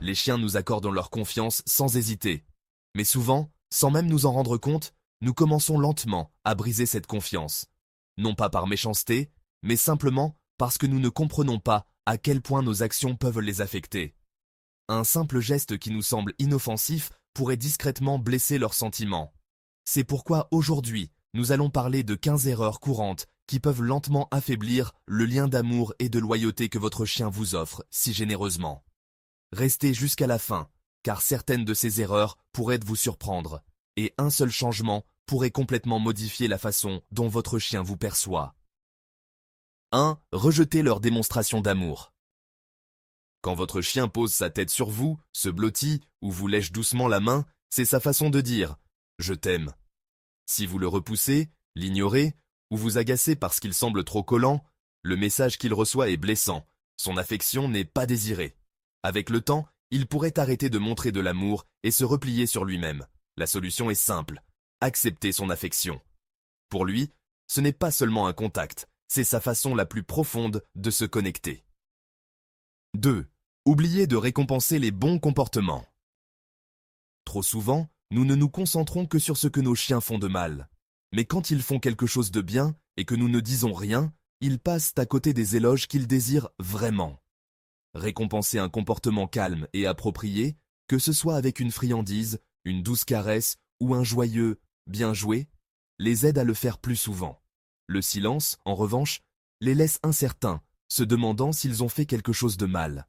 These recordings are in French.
Les chiens nous accordent leur confiance sans hésiter. Mais souvent, sans même nous en rendre compte, nous commençons lentement à briser cette confiance. Non pas par méchanceté, mais simplement parce que nous ne comprenons pas à quel point nos actions peuvent les affecter. Un simple geste qui nous semble inoffensif pourrait discrètement blesser leurs sentiments. C'est pourquoi aujourd'hui, nous allons parler de 15 erreurs courantes qui peuvent lentement affaiblir le lien d'amour et de loyauté que votre chien vous offre si généreusement. Restez jusqu'à la fin, car certaines de ces erreurs pourraient vous surprendre, et un seul changement pourrait complètement modifier la façon dont votre chien vous perçoit. 1. Rejetez leur démonstration d'amour. Quand votre chien pose sa tête sur vous, se blottit ou vous lèche doucement la main, c'est sa façon de dire « je t'aime ». Si vous le repoussez, l'ignorez ou vous agacez parce qu'il semble trop collant, le message qu'il reçoit est blessant, son affection n'est pas désirée. Avec le temps, il pourrait arrêter de montrer de l'amour et se replier sur lui-même. La solution est simple, accepter son affection. Pour lui, ce n'est pas seulement un contact, c'est sa façon la plus profonde de se connecter. 2. Oubliez de récompenser les bons comportements. Trop souvent, nous ne nous concentrons que sur ce que nos chiens font de mal. Mais quand ils font quelque chose de bien et que nous ne disons rien, ils passent à côté des éloges qu'ils désirent vraiment. Récompenser un comportement calme et approprié, que ce soit avec une friandise, une douce caresse ou un joyeux « bien joué », les aide à le faire plus souvent. Le silence, en revanche, les laisse incertains, se demandant s'ils ont fait quelque chose de mal.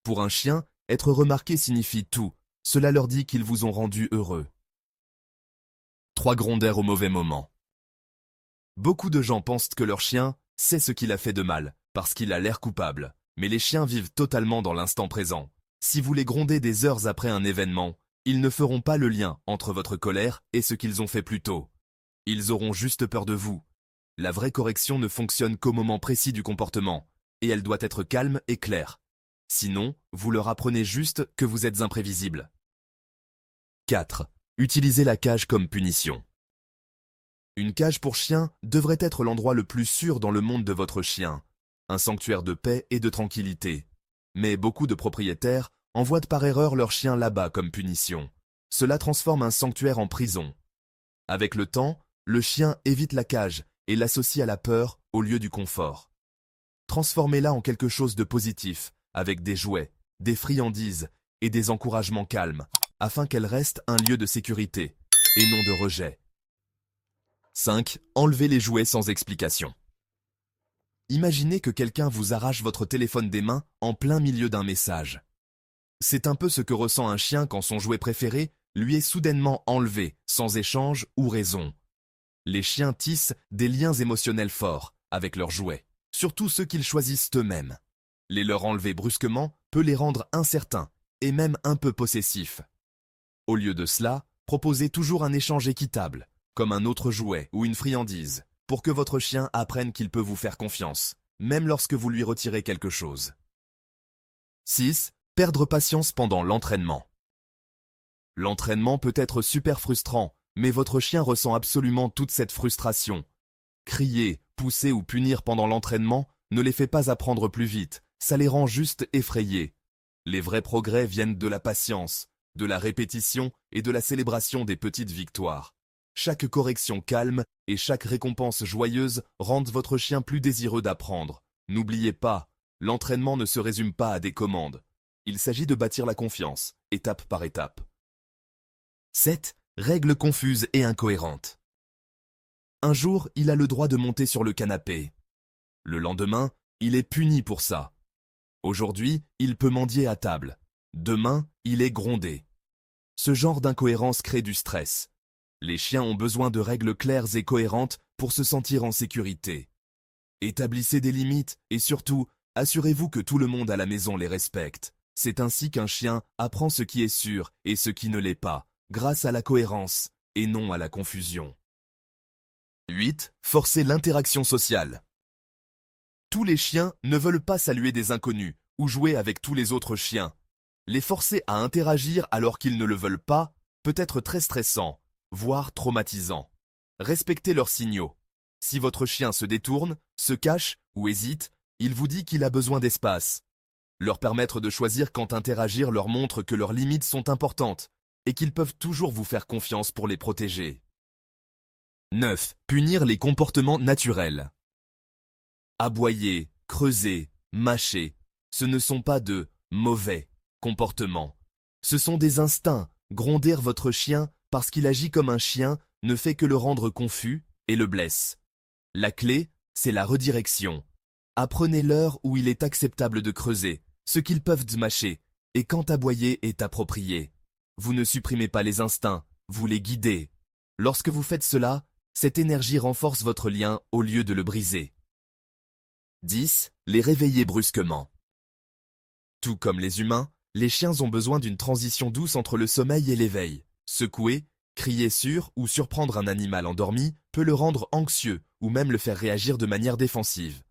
Pour un chien, être remarqué signifie tout, cela leur dit qu'ils vous ont rendu heureux. 3 grondeurs au mauvais moment. Beaucoup de gens pensent que leur chien sait ce qu'il a fait de mal, parce qu'il a l'air coupable. Mais les chiens vivent totalement dans l'instant présent. Si vous les grondez des heures après un événement, ils ne feront pas le lien entre votre colère et ce qu'ils ont fait plus tôt. Ils auront juste peur de vous. La vraie correction ne fonctionne qu'au moment précis du comportement, et elle doit être calme et claire. Sinon, vous leur apprenez juste que vous êtes imprévisible. 4. Utilisez la cage comme punition. Une cage pour chien devrait être l'endroit le plus sûr dans le monde de votre chien. Un sanctuaire de paix et de tranquillité. Mais beaucoup de propriétaires envoient par erreur leur chien là-bas comme punition. Cela transforme un sanctuaire en prison. Avec le temps, le chien évite la cage et l'associe à la peur au lieu du confort. Transformez-la en quelque chose de positif, avec des jouets, des friandises et des encouragements calmes, afin qu'elle reste un lieu de sécurité et non de rejet. 5. Enlevez les jouets sans explication. Imaginez que quelqu'un vous arrache votre téléphone des mains en plein milieu d'un message. C'est un peu ce que ressent un chien quand son jouet préféré lui est soudainement enlevé, sans échange ou raison. Les chiens tissent des liens émotionnels forts avec leurs jouets, surtout ceux qu'ils choisissent eux-mêmes. Les leur enlever brusquement peut les rendre incertains et même un peu possessifs. Au lieu de cela, proposez toujours un échange équitable, comme un autre jouet ou une friandise, pour que votre chien apprenne qu'il peut vous faire confiance, même lorsque vous lui retirez quelque chose. 6. Perdre patience pendant l'entraînement. L'entraînement peut être super frustrant, mais votre chien ressent absolument toute cette frustration. Crier, pousser ou punir pendant l'entraînement ne les fait pas apprendre plus vite, ça les rend juste effrayés. Les vrais progrès viennent de la patience, de la répétition et de la célébration des petites victoires. Chaque correction calme et chaque récompense joyeuse rendent votre chien plus désireux d'apprendre. N'oubliez pas, l'entraînement ne se résume pas à des commandes. Il s'agit de bâtir la confiance, étape par étape. 7. Règles confuses et incohérentes. Un jour, il a le droit de monter sur le canapé. Le lendemain, il est puni pour ça. Aujourd'hui, il peut mendier à table. Demain, il est grondé. Ce genre d'incohérence crée du stress. Les chiens ont besoin de règles claires et cohérentes pour se sentir en sécurité. Établissez des limites et surtout, assurez-vous que tout le monde à la maison les respecte. C'est ainsi qu'un chien apprend ce qui est sûr et ce qui ne l'est pas, grâce à la cohérence et non à la confusion. 8. Forcer l'interaction sociale. Tous les chiens ne veulent pas saluer des inconnus ou jouer avec tous les autres chiens. Les forcer à interagir alors qu'ils ne le veulent pas peut être très stressant, voire traumatisant. Respectez leurs signaux. Si votre chien se détourne, se cache ou hésite, Il vous dit qu'il a besoin d'espace. Leur permettre de choisir quand interagir leur montre que leurs limites sont importantes et qu'ils peuvent toujours vous faire confiance pour les protéger. 9. Punir les comportements naturels. Aboyer, creuser, mâcher, ce ne sont pas de mauvais comportements. Ce sont des instincts. Gronder votre chien parce qu'il agit comme un chien ne fait que le rendre confus et le blesse. La clé, c'est la redirection. Apprenez-leur où il est acceptable de creuser, ce qu'ils peuvent mâcher, et quand aboyer est approprié. Vous ne supprimez pas les instincts, vous les guidez. Lorsque vous faites cela, cette énergie renforce votre lien au lieu de le briser. 10. Les réveiller brusquement. Tout comme les humains, les chiens ont besoin d'une transition douce entre le sommeil et l'éveil. Secouer, crier sur ou surprendre un animal endormi peut le rendre anxieux ou même le faire réagir de manière défensive.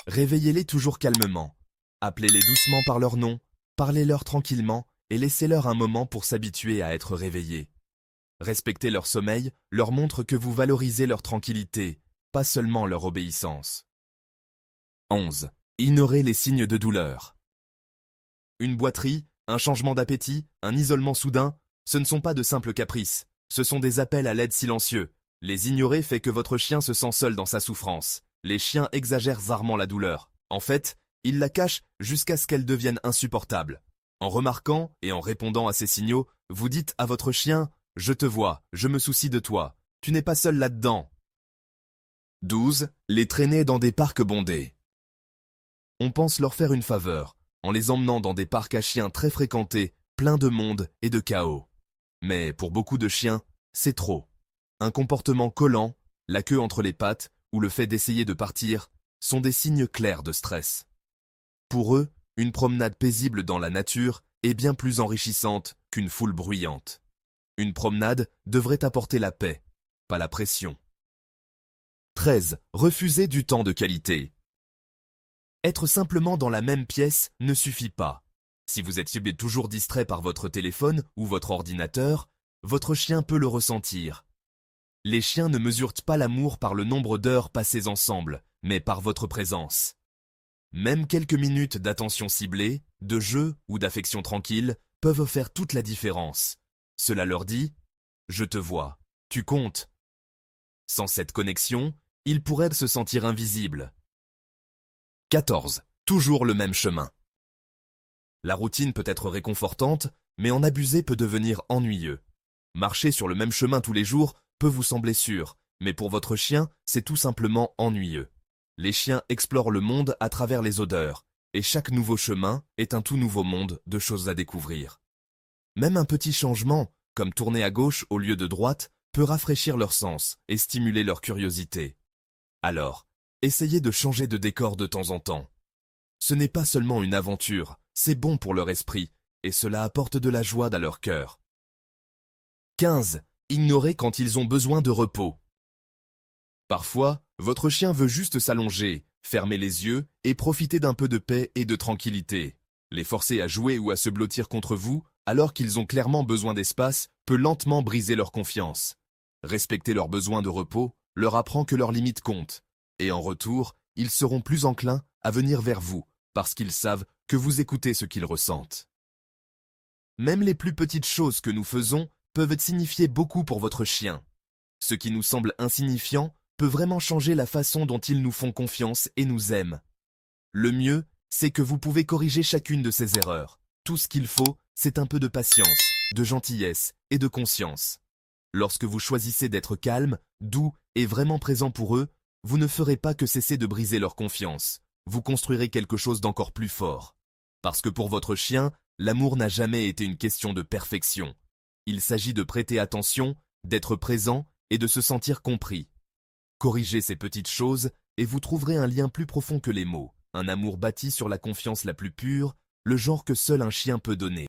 Réveillez-les toujours calmement. Appelez-les doucement par leur nom, parlez-leur tranquillement et laissez-leur un moment pour s'habituer à être réveillés. Respecter leur sommeil leur montre que vous valorisez leur tranquillité, pas seulement leur obéissance. 11. Ignorez les signes de douleur. Une boiterie, un changement d'appétit, un isolement soudain, ce ne sont pas de simples caprices, ce sont des appels à l'aide silencieux. Les ignorer fait que votre chien se sent seul dans sa souffrance. Les chiens exagèrent rarement la douleur. En fait, ils la cachent jusqu'à ce qu'elle devienne insupportable. En remarquant et en répondant à ces signaux, vous dites à votre chien « Je te vois, je me soucie de toi, tu n'es pas seul là-dedans ». 12. Les traîner dans des parcs bondés. On pense leur faire une faveur en les emmenant dans des parcs à chiens très fréquentés, pleins de monde et de chaos. Mais pour beaucoup de chiens, c'est trop. Un comportement collant, la queue entre les pattes ou le fait d'essayer de partir sont des signes clairs de stress. Pour eux, une promenade paisible dans la nature est bien plus enrichissante qu'une foule bruyante. Une promenade devrait apporter la paix, pas la pression. 13. Refuser du temps de qualité. Être simplement dans la même pièce ne suffit pas. Si vous êtes toujours distrait par votre téléphone ou votre ordinateur, votre chien peut le ressentir. Les chiens ne mesurent pas l'amour par le nombre d'heures passées ensemble, mais par votre présence. Même quelques minutes d'attention ciblée, de jeu ou d'affection tranquille peuvent faire toute la différence. Cela leur dit « Je te vois, tu comptes ». Sans cette connexion, ils pourraient se sentir invisibles. 14. Toujours le même chemin. La routine peut être réconfortante, mais en abuser peut devenir ennuyeux. Marcher sur le même chemin tous les jours peut vous sembler sûr, mais pour votre chien, c'est tout simplement ennuyeux. Les chiens explorent le monde à travers les odeurs, et chaque nouveau chemin est un tout nouveau monde de choses à découvrir. Même un petit changement, comme tourner à gauche au lieu de droite, peut rafraîchir leur sens et stimuler leur curiosité. Alors, essayez de changer de décor de temps en temps. Ce n'est pas seulement une aventure, c'est bon pour leur esprit, et cela apporte de la joie dans leur cœur. 15. Ignorer quand ils ont besoin de repos. Parfois, votre chien veut juste s'allonger, fermer les yeux et profiter d'un peu de paix et de tranquillité. Les forcer à jouer ou à se blottir contre vous, alors qu'ils ont clairement besoin d'espace, peut lentement briser leur confiance. Respecter leurs besoins de repos leur apprend que leurs limites comptent, et en retour, ils seront plus enclins à venir vers vous, parce qu'ils savent que vous écoutez ce qu'ils ressentent. Même les plus petites choses que nous faisons peuvent signifier beaucoup pour votre chien. Ce qui nous semble insignifiant peut vraiment changer la façon dont ils nous font confiance et nous aiment. Le mieux, c'est que vous pouvez corriger chacune de ces erreurs. Tout ce qu'il faut, c'est un peu de patience, de gentillesse et de conscience. Lorsque vous choisissez d'être calme, doux et vraiment présent pour eux, vous ne ferez pas que cesser de briser leur confiance. Vous construirez quelque chose d'encore plus fort. Parce que pour votre chien, l'amour n'a jamais été une question de perfection. Il s'agit de prêter attention, d'être présent et de se sentir compris. Corrigez ces petites choses et vous trouverez un lien plus profond que les mots, un amour bâti sur la confiance la plus pure, le genre que seul un chien peut donner.